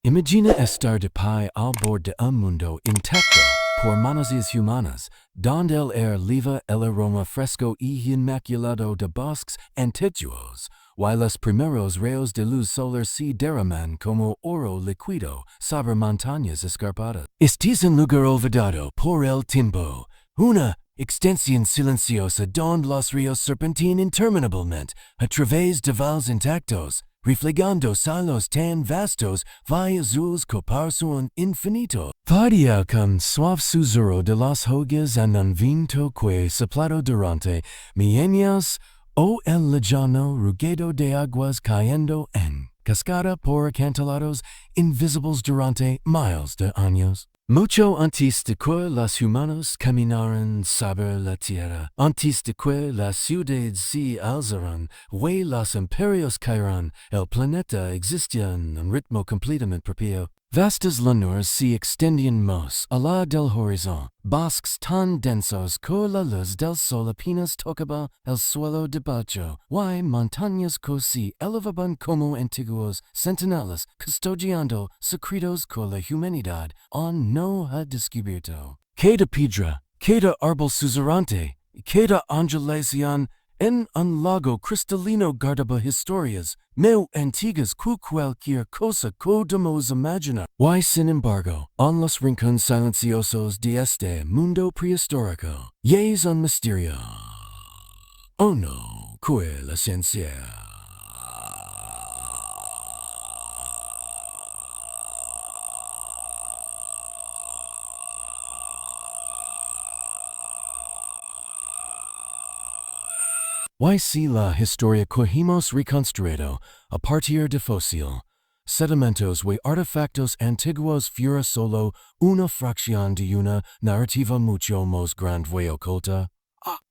Imagina estar de pie al bord de un mundo intacto por manos humanas, donde el air liva el aroma fresco y inmaculado de bosques antiguos, while los primeros rayos de luz solar se derraman como oro líquido sobre montañas escarpadas. Estis en lugar olvidado por el tiempo, una extensión silenciosa donde los ríos serpentean interminablemente a través de valles intactos, reflejando salos tan vastos y azules que parecen infinito. Varia con suave susurro de las hojas en un viento que soplado durante milenios o el lejano rugido de aguas cayendo en cascada por acantilados invisibles durante miles de años. Mucho antes de que los humanos caminaran sobre la tierra, antes de que las ciudades se alzaran, y los imperios caeran, el planeta existía en un ritmo completamente propio. Vastas llanuras se extendían más allá del horizonte, bosques tan densos que la luz del sol apenas tocaba el suelo debajo, y montañas que se elevaban como antiguos centinelas custodiando secretos que la humanidad aún no ha descubierto. Cada piedra, cada árbol susurrante, cada undulación en un lago cristalino guardaba historias muy antiguas que cualquier cosa podemos imaginar. Y sin embargo, en los rincones silenciosos de este mundo prehistórico, yace un misterio. Oh no, que la ciencia. Y si la historia que hemos reconstruido a partir de fósil, sedimentos y artefactos antiguos fuera solo una fracción de una narrativa mucho más grande y oculta?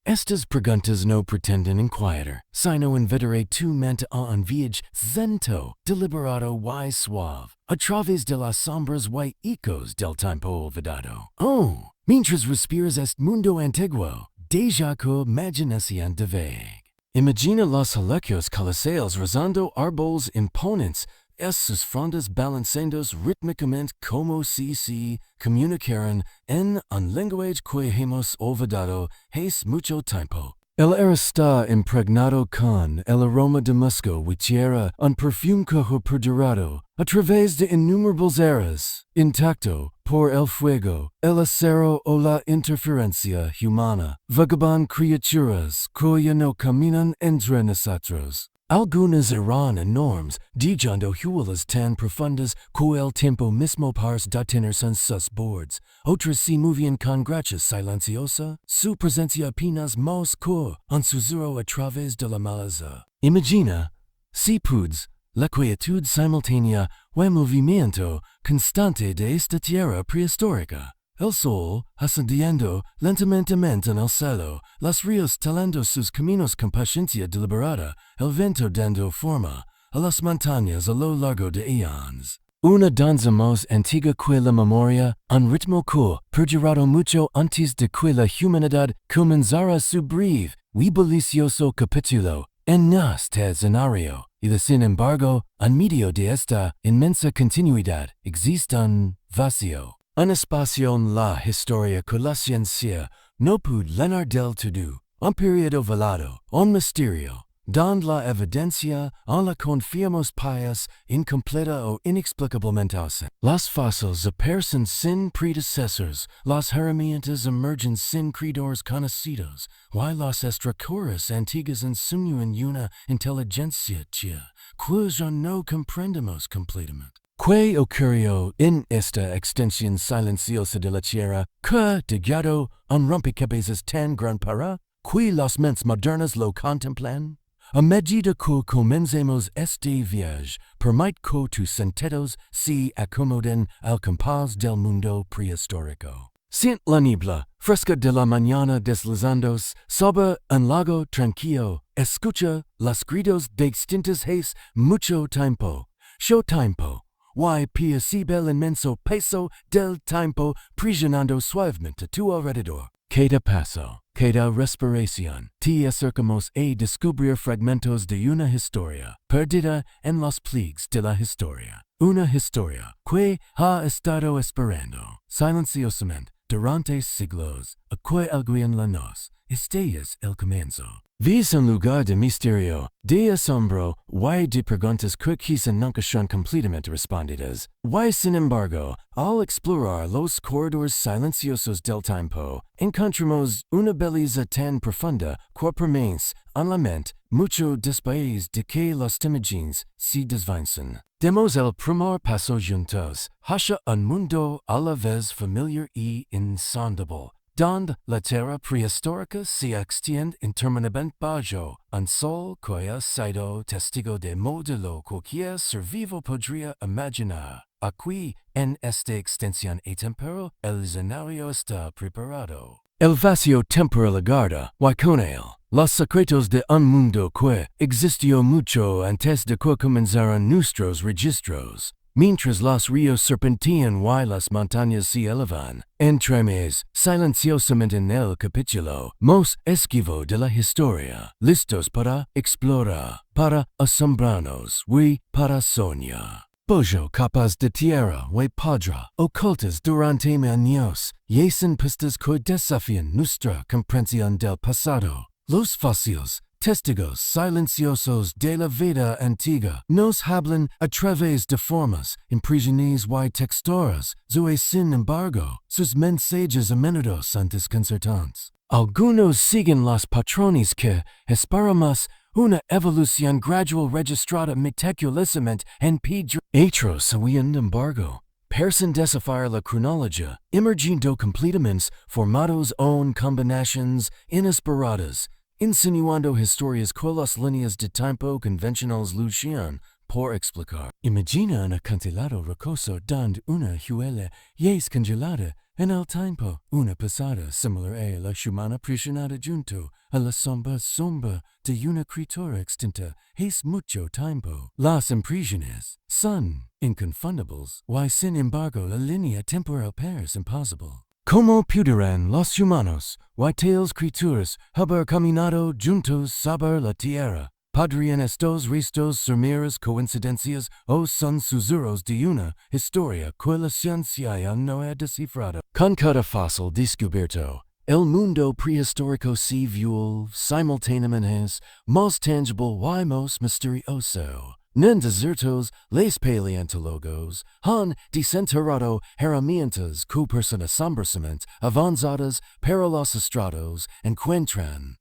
Estas preguntas no pretenden inquietar, sino invitar tu mente a un viaje lento, deliberado y suave, a través de las sombras y ecos del tiempo olvidado. Oh, mientras respiras este mundo antiguo, deja que imaginación divague. Imagina los alequios coliseos rozando árboles imponentes, sus frondas balanceándose rítmicamente como si se comunicaran en un lenguaje que hemos olvidado hace mucho tiempo. El aire está impregnado con el aroma de musgo y tierra, un perfume que ha perdurado a través de innumerables eras, intacto por el fuego, el acero o la interferencia humana, vagabond criaturas que ya no caminan entre nosotros. Algunas eran enormes, dejando huellas tan profundas que el tiempo mismo parece detenerse en sus bordes. Otras se movían con gracia silenciosa, su presencia apenas más que un susurro a través de la maleza. Imagina, si puedes, la quietud simultánea y movimiento constante de esta tierra prehistórica. El sol ascendiendo lentamente en el cielo, los ríos talando sus caminos con paciencia deliberada, el viento dando forma a las montañas a lo largo de eones. Una danza más antigua que la memoria, un ritmo que perdurado mucho antes de que la humanidad comenzara su breve y delicioso capítulo en este escenario, y sin embargo, en medio de esta inmensa continuidad existe un vacío. Un espacio en la historia que la ciencia no pudo llenar del todo, un periodo velado, un misterio, donde la evidencia en la confiamos pies incompleta o inexplicablemente ausente. Los fósiles aparecen sin predecesores, las herramientas emergen sin creadores conocidos, y los extracorpóreos antiguos insinúan una inteligencia que ya no comprendemos completamente. ¿Qué ocurrió en esta extensión silenciosa de la tierra que, degado un rompecabezas tan gran para que las mentes modernas lo contemplan? A medida que comencemos este viaje, permite que tus sentidos se acomoden al compás del mundo prehistórico. Siente la niebla fresca de la mañana deslizándose sobre un lago tranquilo. Escucha los gritos de extintos hace mucho tiempo. Show tiempo. Y percibe el inmenso peso del tiempo presionando suavemente a tu alrededor. Cada paso, cada respiración, te acercamos a descubrir fragmentos de una historia perdida en los pliegues de la historia. Una historia que ha estado esperando silenciosamente durante siglos, a que alguien la nos. Este es el comienzo. Vis un lugar de misterio, de asombro, y de preguntas que quizá nunca son completamente respondidas. Y sin embargo, al explorar los corredores silenciosos del tiempo, encontramos una belleza tan profunda que permanece en la mente mucho después de que las imágenes se desvancen. Demos el primer paso juntos hacia un mundo a la vez familiar y insondable, donde la Tierra prehistórica se extiende interminablemente bajo un sol que ha sido testigo de modelo cualquier ser vivo podría imaginar. Aquí, en esta extensión atemporal, el escenario está preparado. El vacío temporal aguarda, y con él, los secretos de un mundo que existió mucho antes de que comenzaran nuestros registros. Mientras los ríos serpentean y las montañas se elevan, entramos silenciosamente en el capítulo más esquivo de la historia, listos para explorar, para asombrarnos y para soñar. Bojo capas de tierra y piedra ocultas durante años, yacen pistas que desafían nuestra comprensión del pasado. Los fósiles, testigos silenciosos de la vida antigua, nos hablan a través de formas, impresiones y texturas, y sin embargo, sus mensajes a menudo son desconcertantes. Algunos siguen los patrones que esperamos una evolución gradual registrada meticulosamente en piedra. Otros, sin embargo, parecen desafiar la cronología, emergiendo completamente formados en combinaciones inesperadas, insinuando historias que las líneas de tiempo convencionales luchan por explicar. Imagina un acantilado rocoso donde una huella es congelada en el tiempo, una pasada similar a la humana presionada junto a la sombra de una criatura extinta es mucho tiempo. Las impresiones son inconfundibles, y sin embargo la línea temporal parece imposible. ¿Cómo pudieran los humanos, y tales criaturas, haber caminado juntos sobre la tierra? ¿Podrían estos restos ser meras coincidencias o son susurros de una historia que la ciencia no ha descifrado? Con cada fósil descubierto, el mundo prehistórico se vuelve simultáneamente más tangible y más misterioso. En desertos, los paleontólogos han desenterrado herramientas que parecen asombrosamente avanzadas, para los estrados encuentran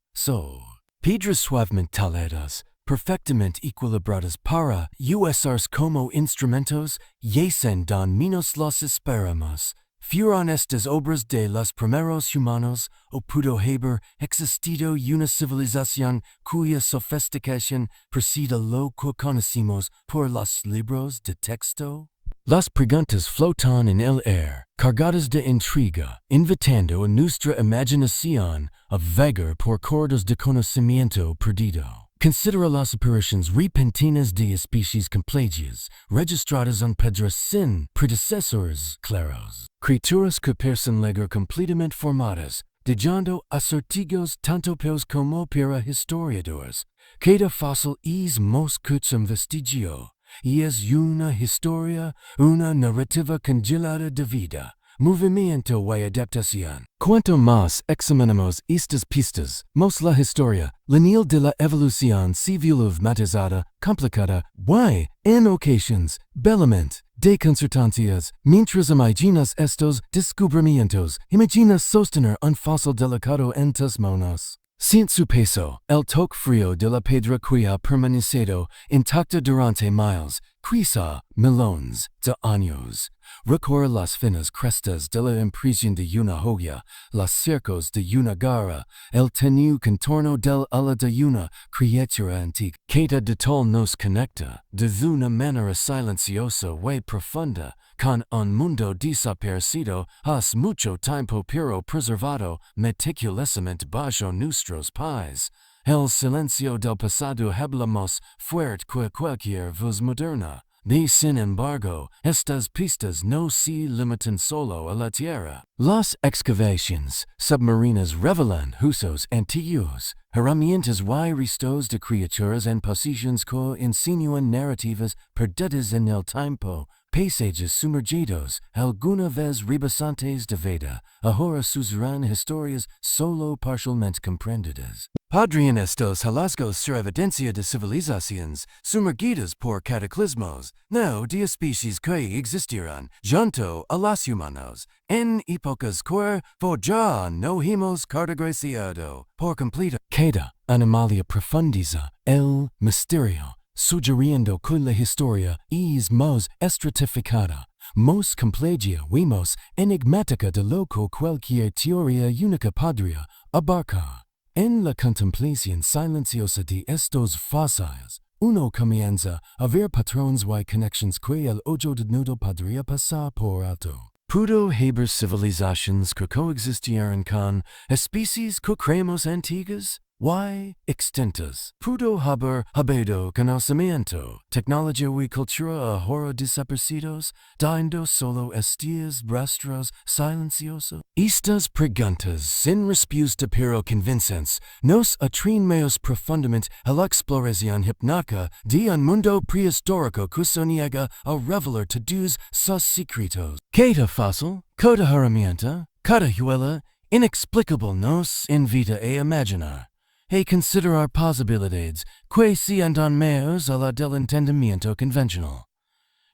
piedras suavemente taladas, perfectamente equilibradas para usar como instrumentos, yacen don menos los esperamos. Fueron estas obras de los primeros humanos, o pudo haber existido una civilización cuya sofisticación precede lo que conocemos por los libros de texto? Las preguntas flotan en el aire, cargadas de intriga, invitando a nuestra imaginación a vagar por corredores de conocimiento perdido. Considera las apariciones repentinas de especies complejas, registradas en piedras sin predecesores claros. Criaturas que parecen llegar completamente formadas, dejando acertijos tanto peos como para historiadores. Cada fósil es más que un vestigio, y es una historia, una narrativa congelada de vida, movimiento y adaptación. Cuanto más examinamos estas pistas, más la historia lineal de la evolución se vuelve matizada, complicada, y, en ocasiones, bellamente desconcertantes. Mientras imaginas estos descubrimientos, imaginas sostener un fósil delicado en tus manos. Sin su peso, el toque frío de la piedra que ha permanecido intacta durante miles, quizá millones de años. Recorre las finas crestas de la impresión de una joya, los cercos de una garra, el tenue contorno del ala de una criatura antigua. Cada detalle nos conecta, de una manera silenciosa y profunda, con un mundo desaparecido hace mucho tiempo pero preservado meticulosamente bajo nuestros pies. El silencio del pasado habla más fuerte que cualquier voz moderna. de sin embargo, estas pistas no se limitan solo a la Tierra. Las excavaciones submarinas revelan usos antiguos, herramientas y restos de criaturas en posiciones que insinúan narrativas perdidas en el tiempo, paisajes sumergidos, alguna vez ribosantes de vida, ahora susurran historias solo parcialmente comprendidas. Podrían estos hallazgos ser evidencia de civilizaciones sumergidas por cataclismos, no de especies que existirán junto a los humanos, en épocas que ya no hemos cartografiado por completo. Queda animalia profundiza el misterio, sugiriendo que la historia es más estratificada, más compleja y más enigmática de lo que cualquier teoría única podría abarcar. En la contemplación silenciosa de estos fósiles, uno comienza a ver patrones y conexiones que el ojo desnudo podría pasar por alto. Pudo haber civilizaciones que coexistieron con especies que creemos antiguas y extintas. Pudo haber habido conocimiento, tecnología y cultura ahora desaparecidos, dando solo estos rastros silenciosos. Estas preguntas sin respuesta pero convincentes nos atraen más profundamente a la exploración hipnótica de un mundo prehistórico que se niega a revelar todos sus secretos. Cada fósil, cada herramienta, cada huella inexplicable nos invita a imaginar, a considerar posibilidades que se andan más allá del entendimiento convencional.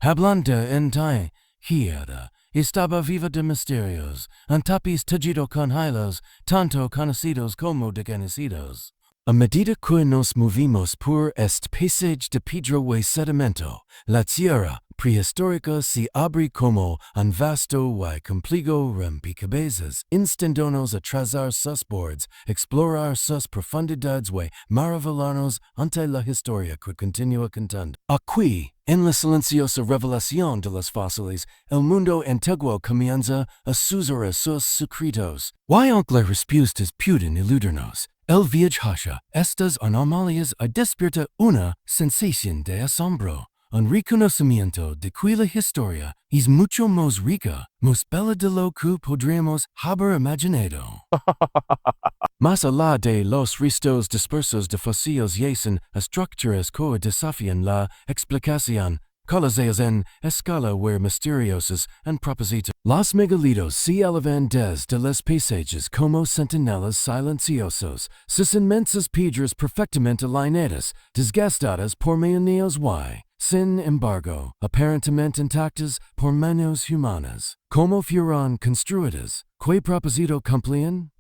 Hablando en tierra, estaba viva de misterios, un tapiz tejido con hilos, tanto conocidos como desconocidos. A medida que nos movimos por este paisaje de piedra y sedimento, la tierra prehistórica se abre como un vasto y complejo rompecabezas, instando-nos a trazar sus bordes, explorar sus profundidades y maravillarnos ante la historia que continúa contando. Aquí, en la silenciosa revelación de los fósiles, el mundo antiguo comienza a susurrar sus secretos. Y aunque las respuestas pueden eludirnos, el viaje hacia estas anomalias despierta una sensación de asombro, un reconocimiento de que la historia es mucho más rica, más bella de lo que podríamos haber imaginado. Más allá de los restos dispersos de fósiles yacen estructuras que desafían la explicación, coladas en escala y misteriosas en propósito. Los megalitos se elevan desde los paisajes como centinelas silenciosos, sus inmensas piedras perfectamente alineadas, desgastadas por milenios y, sin embargo, aparentemente intactas por manos humanas. ¿Cómo fueron construidas? ¿Qué propósito cumplían?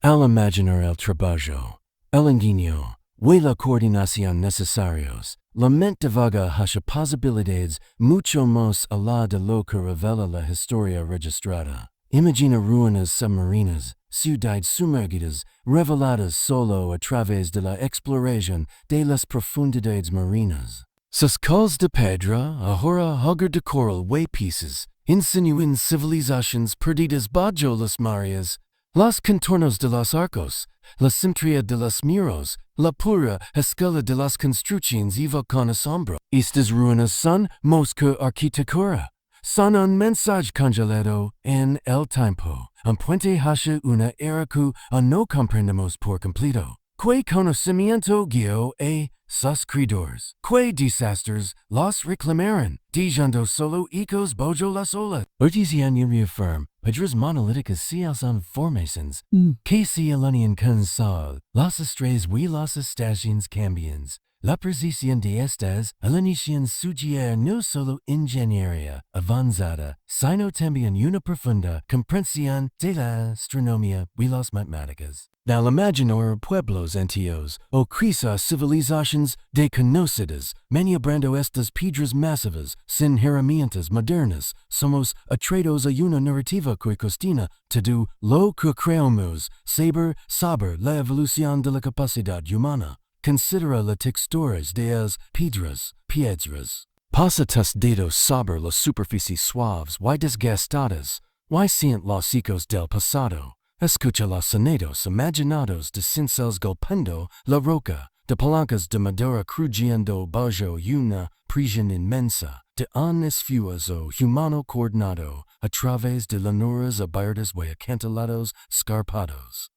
Al imaginar el trabajo, el ingenio y la coordinación necesarios, la mente divaga hacia posibilidades mucho más allá de lo que revela la historia registrada. Imagina ruinas submarinas, ciudades sumergidas, reveladas solo a través de la exploración de las profundidades marinas. Sus calles de pedra, ahora hogar de coral y pieces, insinúan civilizaciones perdidas bajo las mareas. Los contornos de los arcos, la simetría de los muros, la pura escala de las construcciones iba con asombro. Estas ruinas son más que arquitectura, son un mensaje congelado en el tiempo, un puente hacia una era que no comprendemos por completo. ¿Qué conocimiento guió a sus creadores? ¿Qué desastres los reclamaron, dejando solo ecos bajo las olas? Artesian reaffirm, pedras monolíticas se alzan formaciones, que se alinean con sol, las estrellas y las estaciones cambian. La precisión de estas alineaciones sugiere no solo ingeniería avanzada, sino también una profunda comprensión de la astronomía y las matemáticas. Al imaginar pueblos antiguos o quizás civilizaciones desconocidas, maniobrando estas piedras masivas sin herramientas modernas, somos atraídos a una narrativa que cuestiona todo lo que creemos saber la evolución de la capacidad humana. Considera las texturas de las piedras. Pasa tus dedos sobre las superficies suaves y desgastadas, y siente los ecos del pasado. Escucha los sonidos imaginados de cincels golpeando la roca, de palancas de madera crujiendo bajo una prisión inmensa, de años fuoso humano coordinado, a través de llanuras abiertas y acantilados escarpados.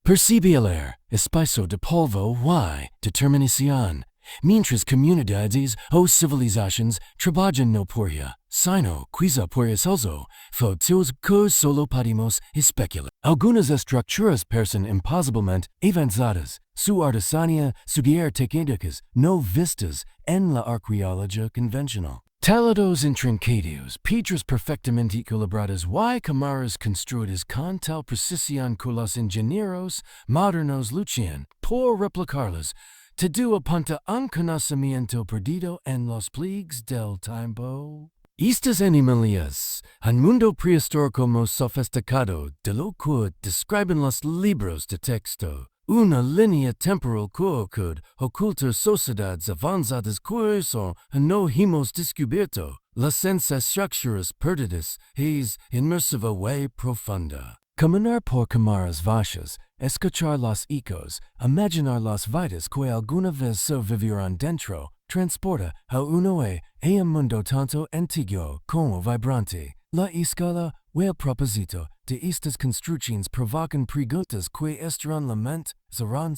Percibe el aire, espacio de polvo y determinación, mientras comunidades o civilizaciones trabajan no por ella, sino quizá por eso, futuros que solo podemos especular. Algunas estructuras parecen imposiblemente avanzadas, su artesanía sugiere técnicas no vistas en la arqueología convencional. Talados intrincados, piedras perfectamente equilibradas y cámaras construidas con tal precisión que los ingenieros modernos luchan por replicarlas, todo apunta a un conocimiento perdido en los pliegues del tiempo. Estas animalías, un mundo prehistórico más sofisticado de lo que describen los libros de texto, una línea temporal que oculta sociedades avanzadas que son no hemos descubierto, las estructuras perdidas es inmersivo y profunda. Caminar por cámaras vacías, escuchar los ecos, imaginar las vidas que alguna vez sobrevivieron dentro, transporta a uno a un mundo tanto antiguo como vibrante. La escala y el propósito de estas construcciones provocan preguntas que estarán la mente, serán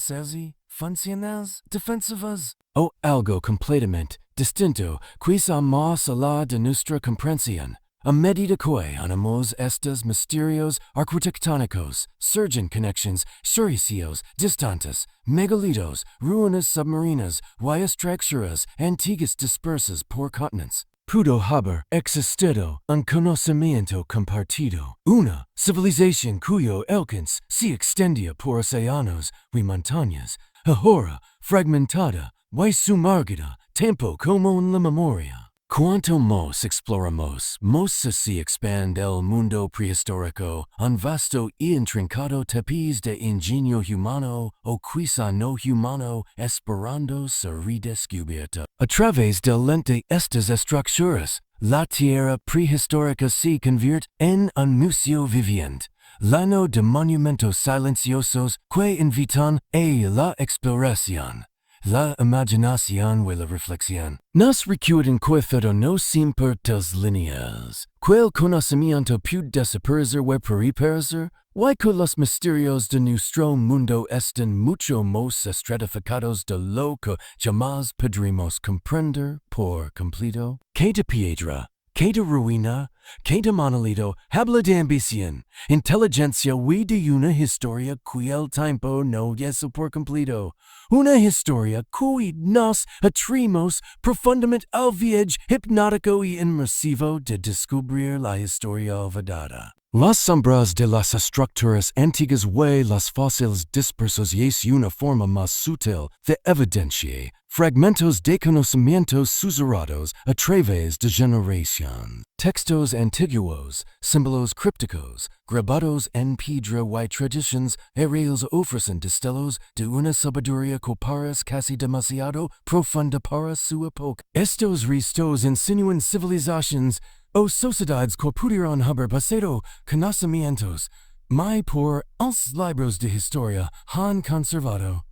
funcionales, defensivas, o algo completamente distinto, quizá más allá de nuestra comprensión. A medida que animamos estos misterios arquitectónicos, surgen conexiones servicios distantes, megalitos, ruinas submarinas y estructuras antiguas dispersas por continentes. Pudo haber existido un conocimiento compartido, una civilización cuyo alcance se extendía por océanos y montañas, ahora fragmentada y sumergida, tiempo como en la memoria. Cuanto más exploramos, más se expande el mundo prehistórico, un vasto y intrincado tapiz de ingenio humano o quizá no humano esperando ser redescubierto. A través del lente estas estructuras, la tierra prehistórica se convierte en un museo viviente, lleno de monumentos silenciosos que invitan a la exploración. La imaginación y la reflexión nos recuerdan que todo no siempre tes líneas, que el conocimiento puede desaparecer y permanecer, y que los misterios de nuestro mundo están mucho más estratificados de lo que jamás podremos comprender por completo. Que de piedra, que de ruina, que de monolito, habla de ambición, inteligencia y de una historia que el tiempo no hizo por completo. Una historia que nos atrevemos profundamente al viaje hipnótico y inmersivo de descubrir la historia olvidada. Las sombras de las estructuras antiguas y los fósiles dispersos es una forma más sutil de evidenciar fragmentos de conocimientos susurrados a través de generaciones. Textos antiguos, símbolos crípticos, grabados en piedra y tradiciones aéreas ofrecen destellos de una sabiduría que parece casi demasiado profunda para su época. Estos restos insinúan civilizaciones o sociedades que pudieron haber pasado conocimientos muy por los libros de historia han conservado.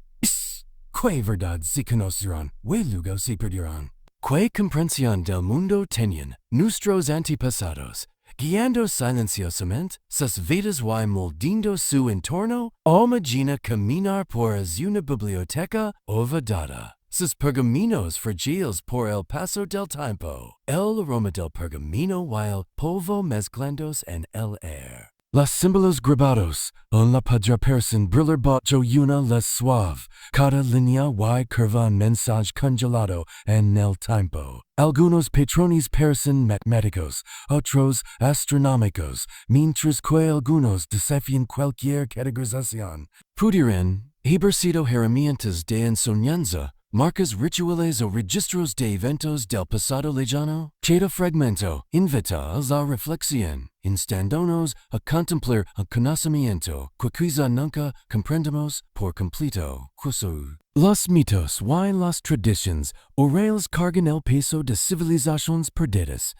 Que verdad se conocerán y luego se perderán. Que comprensión del mundo tenían nuestros antepasados, guiando silenciosamente sus vidas y moldeando su entorno. Imagina caminar por una biblioteca olvidada. Sus pergaminos fragiles por el paso del tiempo. El aroma del pergamino y el polvo mezclándose en el aire. Los símbolos grabados en la piedra parecen brillar bajo una luz suave. Cada línea y curva un mensaje congelado en el tiempo. Algunos patrones parecen matemáticos, otros astronómicos, mientras que algunos desafían cualquier categorización. Pudieran haber sido herramientas de enseñanza, marcas rituales o registros de eventos del pasado lejano. Cada fragmento invita a la reflexión, instando-nos a contemplar el conocimiento que quizá nunca comprendemos por completo. Los mitos y las tradiciones orales cargan el peso de civilizaciones perdidas.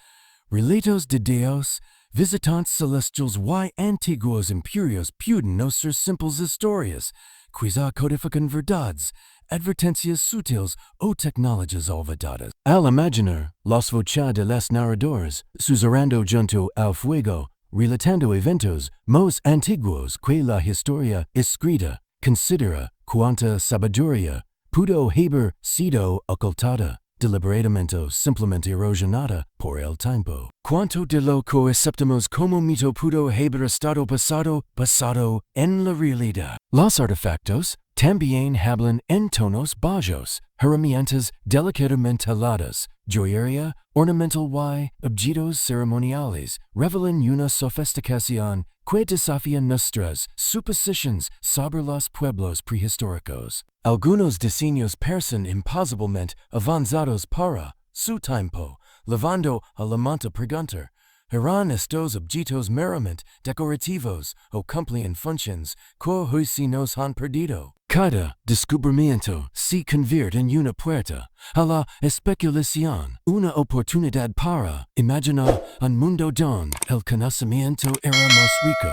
Relatos de Dios, visitantes celestiales y antiguos imperios pueden no ser simples historias, quizá codifican verdades advertencias sutiles o tecnologias olvidadas. Al imaginar las voces de los narradores, susurrando junto al fuego, relatando eventos más antiguos que la historia escrita, considera cuánta sabiduría pudo haber sido ocultada, deliberadamente simplemente erosionada por el tiempo. Cuánto de lo que aceptamos como mito pudo haber estado pasado en la realidad. Los artefactos también hablan en tonos bajos, herramientas delicadamente aladas, joyería ornamental y objetos ceremoniales revelan una sofisticación que desafía nuestras suposiciones sobre los pueblos prehistóricos. Algunos diseños parecen imposiblemente avanzados para su tiempo, levando a la monta preguntar, ¿eran estos objetos meramente decorativos o cumplían funciones que hoy se nos han perdido? Cada descubrimiento se convierte en una puerta a la especulación, una oportunidad para imaginar un mundo donde el conocimiento era más rico,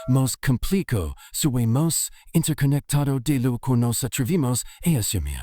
más complejo, más interconectado de lo que nos atrevimos a asumir.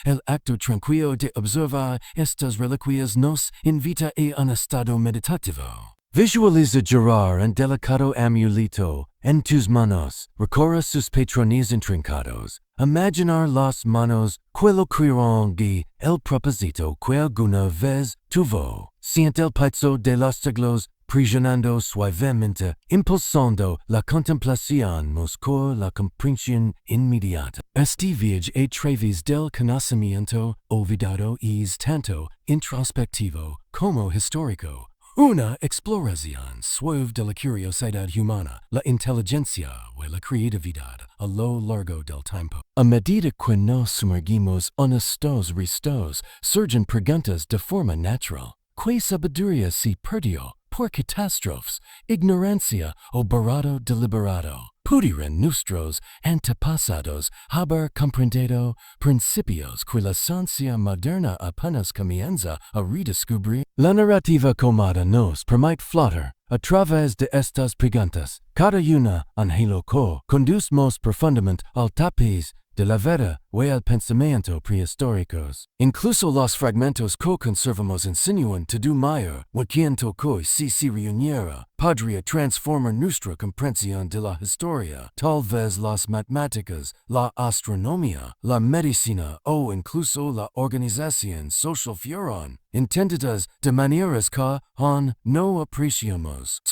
El acto tranquilo de observar estas reliquias nos invita a un estado meditativo. Visualiza girar un delicado amuleto en tus manos, recorre sus patrones intrincados. Imaginar las manos que lo crearon y el propósito que alguna vez tuvo. Siente el peso de los siglos presionando suavemente, impulsando la contemplación más que la comprensión inmediata. Este viaje a través del conocimiento olvidado es tanto introspectivo como histórico. Una exploración suave de la curiosidad humana, la inteligencia y la creatividad a lo largo del tiempo. A medida que nos sumergimos en estos restos, surgen preguntas de forma natural. ¿Qué sabiduría se perdió por catástrofes, ignorancia o barado deliberado? ¿Pudieran nuestros antepasados haber comprendido principios que la ciencia moderna apenas comienza a redescubrir? La narrativa comada nos permite flotar a través de estas preguntas, cada una un hilo que conduce más profundamente al tapiz de la vida o al pensamiento prehistóricos. Incluso los fragmentos que conservamos insinúan todo mayor, o quien que se reuniera, podría transformar nuestra comprensión de la historia. Tal vez las matemáticas, la astronomía, la medicina o incluso la organización social fueron entendidas de maneras que aún no apreciamos.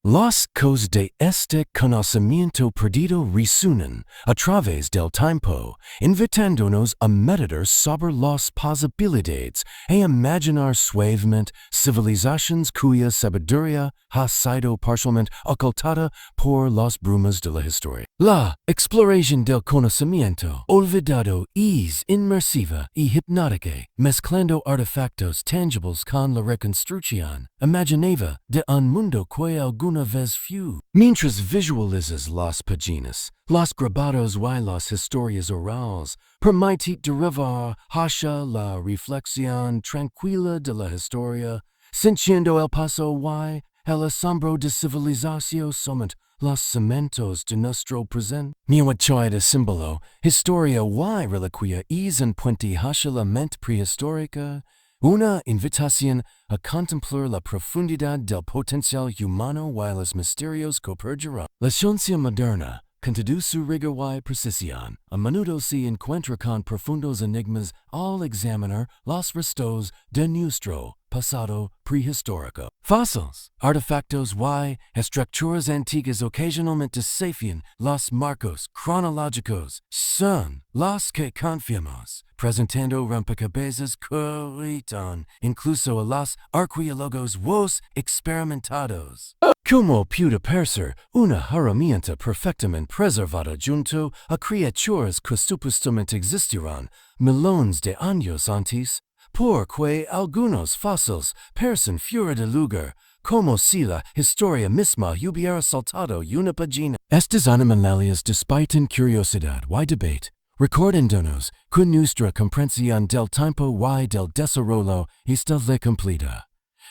Las cosas de este conocimiento perdido resuenan a través del tiempo, invitándonos a meditar sobre las posibilidades e imaginar suavemente civilizaciones cuya sabiduría ha sido parcialmente ocultada por las brumas de la historia. La exploración del conocimiento olvidado es inmersiva y hipnótica, mezclando artefactos tangibles con la reconstrucción imaginativa de un mundo que alguna vez fue. Mientras visualizas las páginas, los grabados y las historias orales, permite derivar hacia la reflexión tranquila de la historia, sintiendo el paso y el asombro de civilización somos los cimientos de nuestro presente. Mi huella de símbolo, historia y reliquia es un puente hacia la mente prehistórica, una invitación a contemplar la profundidad del potencial humano y los misterios que perduran. La ciencia moderna, con todo su rigor y precisión, a menudo se encuentra con profundos enigmas al examinar los restos de nuestro pasado prehistórico. Fósiles, artefactos y estructuras antiguas ocasionalmente desafían los marcos cronológicos. Son los que confiamos, presentando rompecabezas que retan incluso a los arqueólogos experimentados. Como puede parecer una herramienta perfectamente preservada junto a criaturas que supuestamente existirán millones de años antes, porque algunos fósiles parecen fuera de lugar, como si la historia misma hubiera saltado una página. Estas animalarias despiertan curiosidad y debate, recordándonos que nuestra comprensión del tiempo y del desarrollo está completa.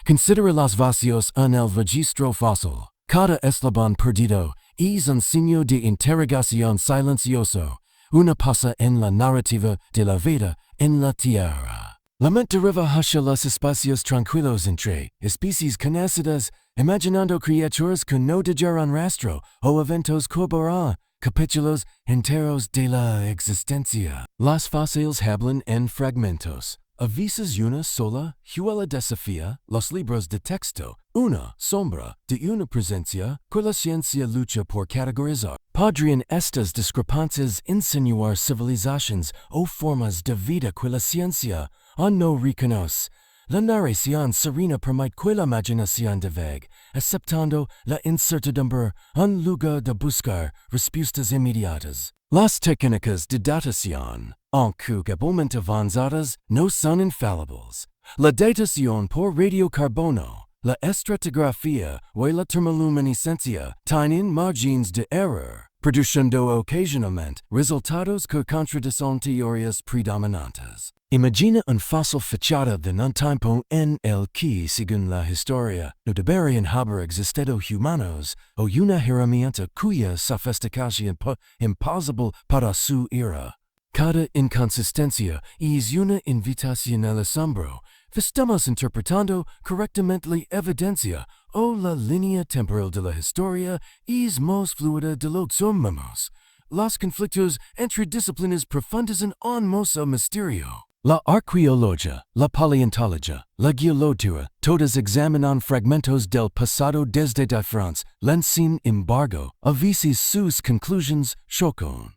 Considera los vacíos en el registro fósil. Cada eslabón perdido es un signo de interrogación silencioso, una pasa en la narrativa de la vida en la Tierra. La mente deriva hacia los espacios tranquilos entre especies conocidas, imaginando criaturas que no dejaran rastro o eventos corporal, capítulos enteros de la existencia. Las fósiles hablan en fragmentos. A veces una sola huella desafía los libros de texto, una sombra de una presencia que la ciencia lucha por categorizar. Podrían estas discrepancias insinuar civilizaciones o formas de vida que la ciencia no reconoce. La narración serena permite que la imaginación divague, aceptando la incertidumbre en lugar de buscar respuestas inmediatas. Las técnicas de datación, aunque cabalmente avanzadas, no son infalibles. La datación por radiocarbono, la estratigráfica o la termoluminiscencia tienen margines de error, produciendo ocasionalmente resultados que contradicen teorías predominantes. Imagina un fósil fechado de un tiempo en el que, según la historia, no deberían haber existido humanos, o una herramienta cuya sofisticación imposible para su era. Cada inconsistencia es una invitación al asombro. Estamos interpretando correctamente la evidencia o la línea temporal de la historia es más fluida de lo que somos. Los conflictos entre disciplinas profundizan aún más el misterio. La arqueología, la paleontología, la geología, todas examinan fragmentos del pasado desde diferentes, sin embargo, a veces sus conclusiones chocan.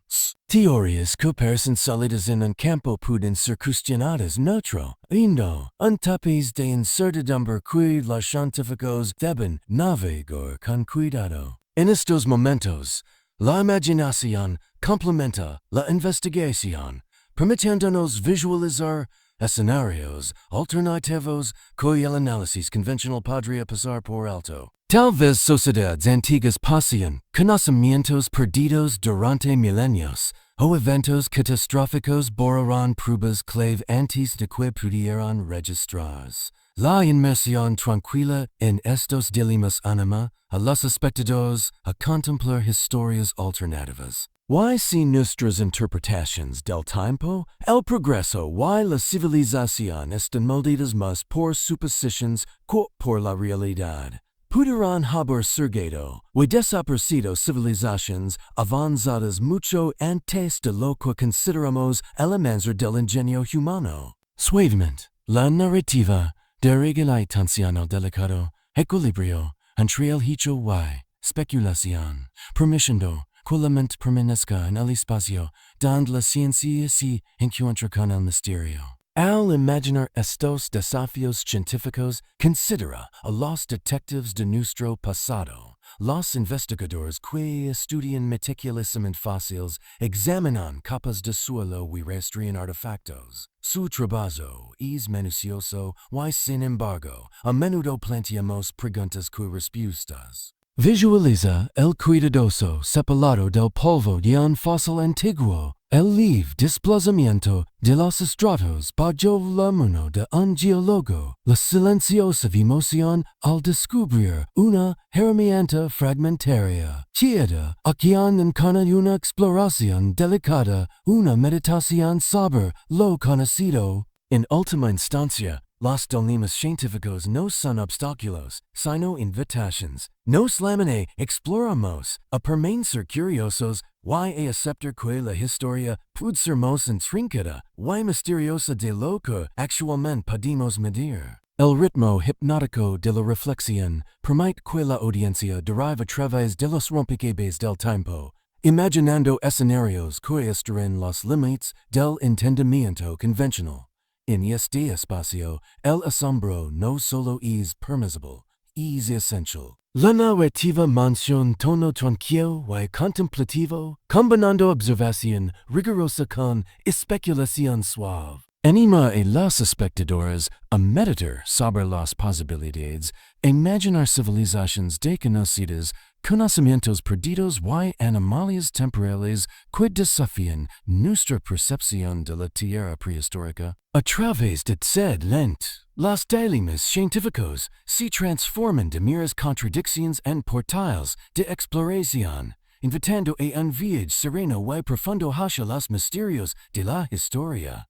Teorías que parecen sólidas en un campo pueden ser cuestionadas neutro, y no, un tapiz de incertidumbre que los científicos deben navegar con cuidado. En estos momentos, la imaginación complementa la investigación, permitiéndonos visualizar escenarios alternativos que el análisis convencional podría pasar por alto. Tal vez sociedades antiguas poseen conocimientos perdidos durante milenios, o eventos catastróficos borrarán pruebas clave antes de que pudieran registrarse. La inmersión tranquila en estos dilemas anima a los espectadores a contemplar historias alternativas. Why si nuestras interpretaciones del tiempo, el progreso y la civilización están moldeadas más por suposiciones que por la realidad? Pudieran haber surgido o desaparecido civilizaciones avanzadas mucho antes de lo que consideramos el avance del ingenio humano. Suavemente, la narrativa deregula y tensión delicado equilibrio entre el hecho y speculación, permitiendo que la mente permanezca en el espacio donde la ciencia se encuentra con el misterio. Al imaginar estos desafíos científicos, considera a los detectives de nuestro pasado. Los investigadores que estudian meticulosamente fósiles examinan capas de suelo y rastrean artefactos. Su trabajo es minucioso y, sin embargo, a menudo planteamos preguntas que respuestas. Visualiza el cuidadoso sepulado del polvo de un fósil antiguo, el leve desplazamiento de los estratos bajo la mano de un geólogo, la silenciosa emoción al descubrir una herramienta fragmentaria, quieta, a quien encarna una exploración delicada, una meditación sobre lo conocido. En última instancia, los dilemas científicos no son obstáculos, sino invitaciones. Nos llaman exploramos, a permanecer curiosos, y a aceptar que la historia puede ser más intrincada y misteriosa de lo que actualmente podemos medir. El ritmo hipnótico de la reflexión permite que la audiencia derive a través de los rompecabezas del tiempo, imaginando escenarios que estén los límites del entendimiento convencional. En este espacio, el asombro no solo es permisible, es esencial. La narrativa menciona tono tranquilo y contemplativo, combinando observación rigurosa con especulación suave. Anima a los espectadores a meditar sobre las posibilidades, imaginar civilizaciones desconocidas, conocimientos perdidos y anomalías temporales que desafían nuestra percepción de la Tierra prehistórica. A través de sed lent, los dilemas científicos se transforman de meras contradicciones en portales de exploración. invitando a un viaje sereno y profundo hacia los misterios de la historia.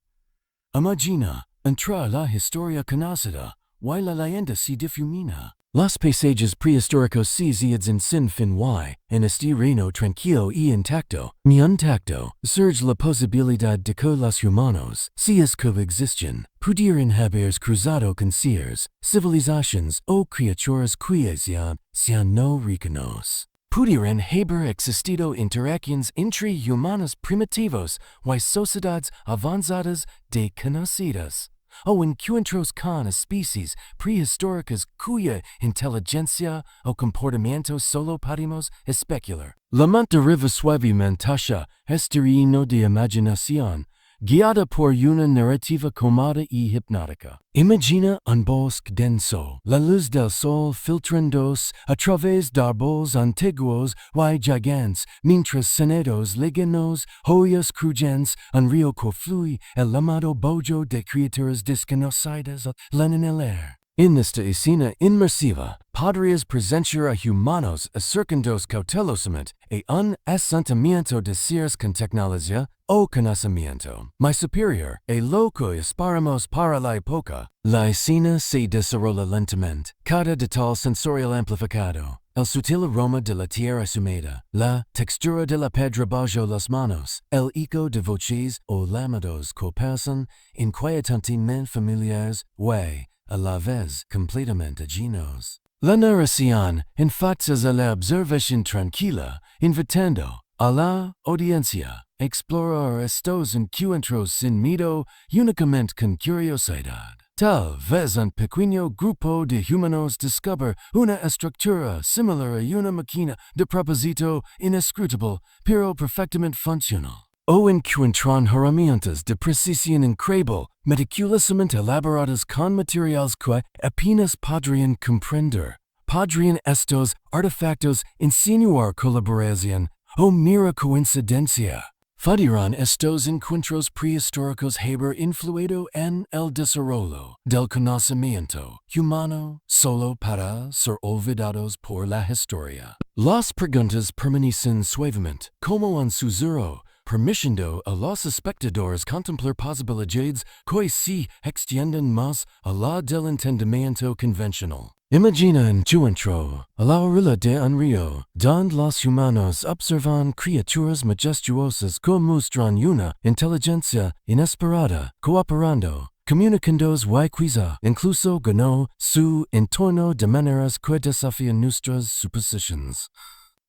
Imagina, entrar la historia conocida, y la leyenda se difumina. Los paisajes prehistóricos se en sin fin y, en este reino tranquilo y intacto, mi intacto, surge la posibilidad de que los humanos, si es que existen, pudieran haber cruzado con seres, civilizations o criaturas cuyas sean no reconoce. Pudieran haber existido interacciones entre humanos primitivos y sociedades avanzadas desconocidas, o encuentros con especies prehistóricas cuya inteligencia o comportamiento solo podemos especular. La mente deriva suavemente hacia este reino de imaginación, guiada por una narrativa cómoda y hipnótica. Imagina un bosque denso, la luz del sol filtrándose a través de árboles antiguos y gigantes, mientras sonedos lejanos, joyas crujientes, un río que fluye, el llamado bojo de criaturas desconocidas en el aire. En esta escena inmersiva, podrías presenciar a humanos acercándose cautelosamente a un asentamiento de seres con tecnología o conocimiento más superior a lo que esperamos para la época. La escena se desarrolla lentamente, cada detalle sensorial amplificado, el sutil aroma de la tierra húmeda, la textura de la piedra bajo las manos, el eco de voces o lamidos que pasan inquietantemente familiares y, a la vez, completamente ajenos. La narración enfatiza la observación tranquila, invitando a la audiencia a explorar estos encuentros sin miedo, únicamente con curiosidad. Tal vez un pequeño grupo de humanos descubre una estructura similar a una máquina de propósito inescrutable, pero perfectamente funcional. O encuentran herramientas de precisión increíble, meticulosamente elaboradas con materiales que apenas podrían comprender. Podrían estos artefactos insinuar colaboración o mera coincidencia. Pudieran estos encuentros prehistóricos haber influido en el desarrollo del conocimiento humano solo para ser olvidados por la historia. Las preguntas permanecen suavemente, como un susurro, permitiendo a los espectadores contemplar posibilidades que se extienden más allá del entendimiento convencional. Imagina un encuentro a la orilla de un río, donde los humanos observan criaturas majestuosas que muestran una inteligencia inesperada, cooperando, comunicándose y quizá incluso ganó su entorno de maneras que desafían nuestras suposiciones.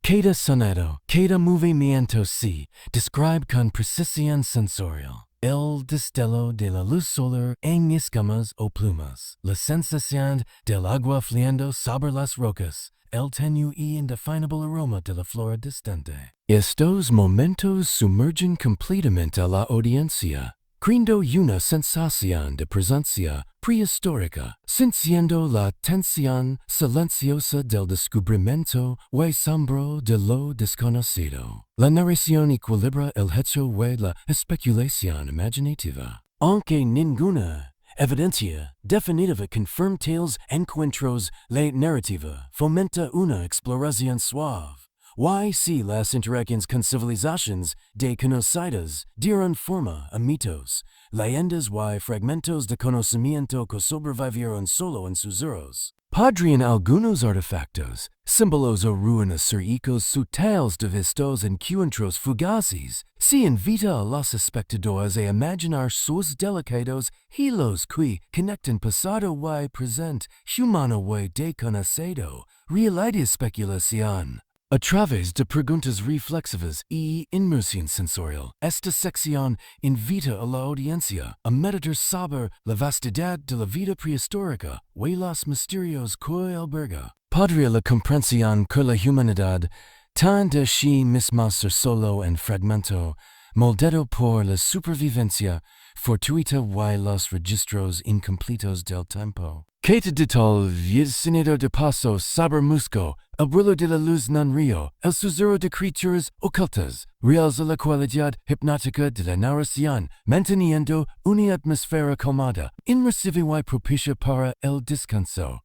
Cada sonido, cada movimiento se describe con precisión sensorial. El destello de la luz solar en escamas o plumas, la sensación del agua fluyendo sobre las rocas, el tenue y indefinable aroma de la flora distante. Estos momentos sumergen completamente a la audiencia, creando una sensación de presencia prehistórica, sintiendo la tensión silenciosa del descubrimiento y asombro de lo desconocido. La narración equilibra el hecho y la especulación imaginativa. Aunque ninguna evidencia definitiva confirma tales encuentros, la narrativa fomenta una exploración suave. Y si las interacciones con civilizaciones desconocidas dieron forma a mitos, leyendas y fragmentos de conocimiento que sobrevivieron solo en susurros, podrían algunos artefactos, símbolos o ruinas ser ecos sutiles de estos encuentros fugaces. Se invita a los espectadores a imaginar sus delicados hilos que conectan pasado y presente, humano y desconocido, realidad y especulación. A través de preguntas reflexivas y inmersión sensorial, esta sección invita a la audiencia a meditar sobre la vastedad de la vida prehistórica y los misterios que alberga. Podría la comprensión que la humanidad, tan de sí misma ser solo un fragmento, moldado por la supervivencia fortuita y los registros incompletos del tiempo. Que de tal vicinidad de paso saber musco, el brillo de la luz en río, el susurro de criaturas ocultas, realza la cualidad hipnótica de la narración, manteniendo una atmósfera calmada, inmersiva y propicia para el descanso.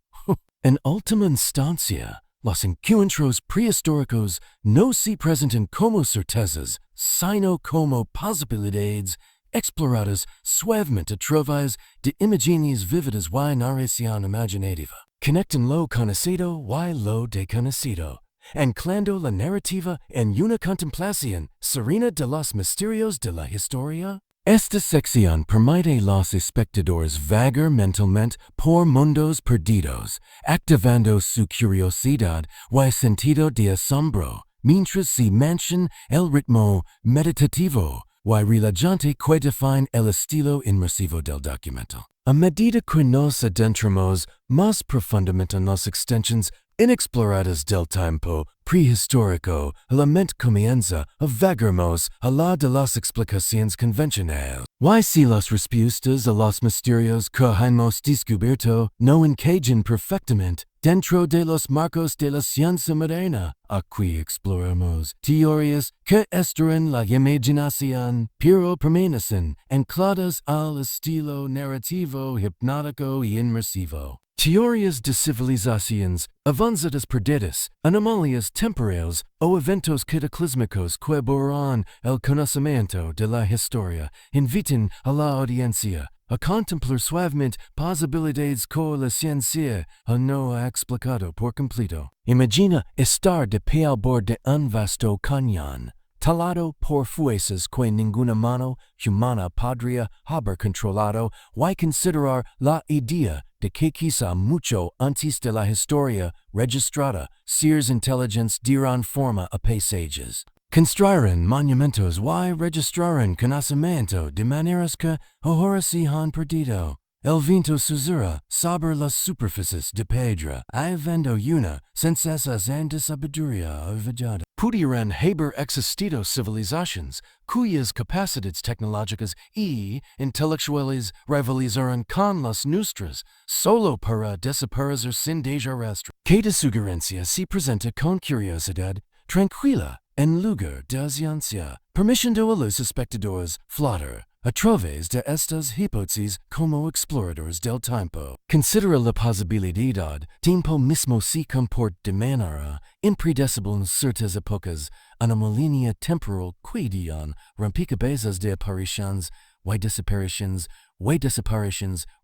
En última instancia, los encuentros prehistóricos no se presentan como certezas, sino como posibilidades exploradas suavemente a través de imágenes vívidas y narración imaginativa. Conectan lo conocido y lo desconocido, anclando la narrativa en una contemplación serena de los misterios de la historia. Esta sección permite a los espectadores vagar mentalmente por mundos perdidos, activando su curiosidad y sentido de asombro, mientras se mantiene el ritmo meditativo y relajante que define el estilo inmersivo del documental. A medida que nos adentramos más profundamente en las extensiones inexploradas del tiempo prehistórico, la mente comienza a vagarnos a la de las explicaciones convencionales. Y si las respuestas a los misterios que hemos descubierto no encajan perfectamente dentro de los marcos de la ciencia moderna, aquí exploramos teorías que estiran la imaginación, pero permanecen ancladas al estilo narrativo, hipnótico y inmersivo. Teorías de civilizaciones avanzadas perdidas, anomalias temporales o eventos cataclísmicos que borran el conocimiento de la historia invitan a la audiencia a contemplar suavemente posibilidades que la ciencia no ha explicado por completo. Imagina estar de pie al borde de un vasto cañón, talado por fuerzas que ninguna mano humana podría haber controlado, y considerar la idea de que quizá mucho antes de la historia registrada, seres inteligentes dieron forma a paisajes, construyeron monumentos y registraron conocimiento de maneras que ahora se han perdido. El viento susurra sobre las superficies de piedra, habiendo una sensación de sabiduría olvidada. Pudieran haber existido civilizaciones cuyas capacidades tecnológicas y intelectuales rivalizaron con las nuestras, solo para desaparecer sin dejar rastro. Cada sugerencia se presenta con curiosidad tranquila en lugar de ciencia, permitiendo a los espectadores flotar a través de estas hipótesis como exploradores del tiempo. Considera la posibilidad tiempo mismo se comporta de manera impredecible en ciertas épocas, una línea temporal que dian rompecabezas de apariciones y desapariciones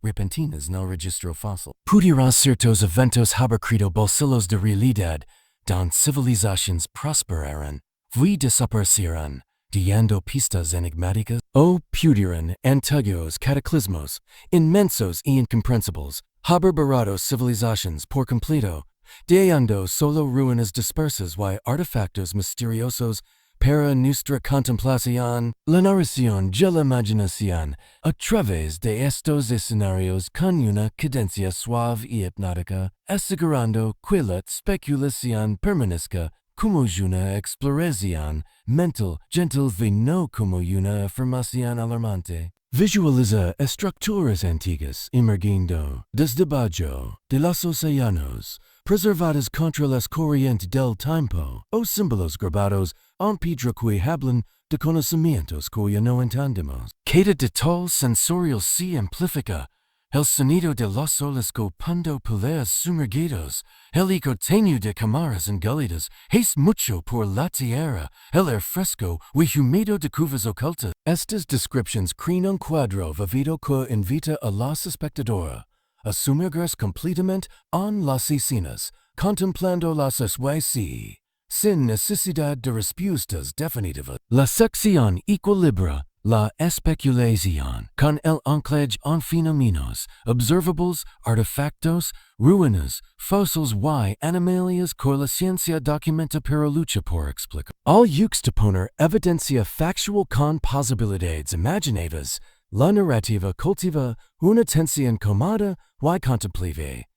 repentinas en el registro fósil. Pudieran ciertos eventos haber creado bolsillos de realidad, donde civilizaciones prosperaran y desaparecieran, dando pistas enigmáticas, o pudieran antiguos cataclismos, inmensos y incomprensibles, haber borrado civilizaciones por completo, dejando solo ruinas dispersas y artefactos misteriosos para nuestra contemplación. La narración de la imaginación a través de estos escenarios con una cadencia suave y hipnótica, asegurando que la especulación permanezca como una exploración mental gentil y no como una afirmación alarmante. Visualiza estructuras antiguas emergiendo desde debajo de los océanos, preservadas contra las corrientes del tiempo, o símbolos grabados en piedra que hablan de conocimientos que ya no entendemos. Cada detalle sensorial se amplifica. El sonido de los olas copando peleas sumergidos, el eco tenue de cámaras engullidas, es mucho por la tierra, el aire fresco y húmedo de cuvas ocultas. Estas descripciones crean un cuadro vivido que invita a los espectadores a sumergirse completamente en las escenas, contemplando las SYC, sin necesidad de respuestas definitivas. La sección equilibra la especulación con el anclaje en fenómenos observables, artefactos, ruinas, fósiles y animalias que la ciencia documenta para lucha por explicar. Al juxtaponer evidencia factual con posibilidades imaginativas, la narrativa cultiva una tensión cómoda y contemplativa.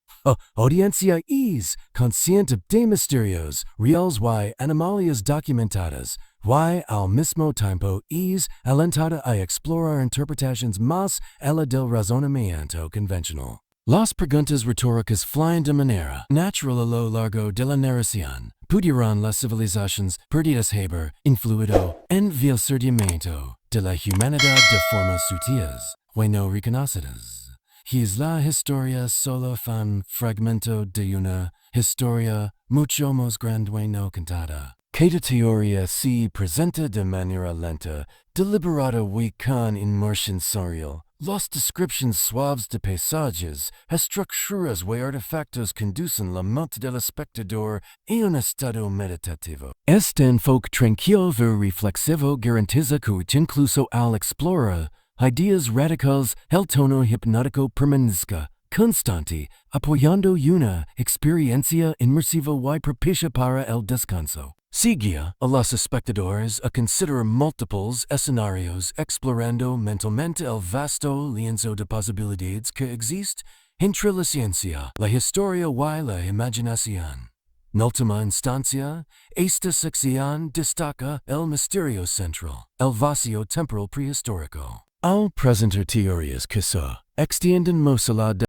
Audiencia es consciente de misterios reales y anomalias documentadas, y al mismo tiempo es alentada a explorar interpretaciones más allá del razonamiento convencional. Las preguntas retóricas fluyen de manera natural a lo largo de la narración. Pudieran las civilizaciones perdidas haber influido en el surgimiento de la humanidad de formas sutiles y no reconocidas. es la historia solo fan fragmento de una historia mucho más grande no contada. Cada teoría se presenta de manera lenta, deliberada y con inmersión sensorial. Las descripciones suaves de paisajes, estructuras y artefactos conducen la mente del espectador a un estado meditativo. Este enfoque tranquilo y reflexivo garantiza que incluso al explorar ideas radicales, el tono hipnótico permanezca constante, apoyando una experiencia inmersiva y propicia para el descanso. Sigue a los espectadores a considerar múltiples escenarios explorando mentalmente el vasto lienzo de posibilidades que existe entre la ciencia, la historia y la imaginación. En última instancia, esta sección destaca el misterio central, el vacío temporal prehistórico. Al presentar teorías que se extienden más allá de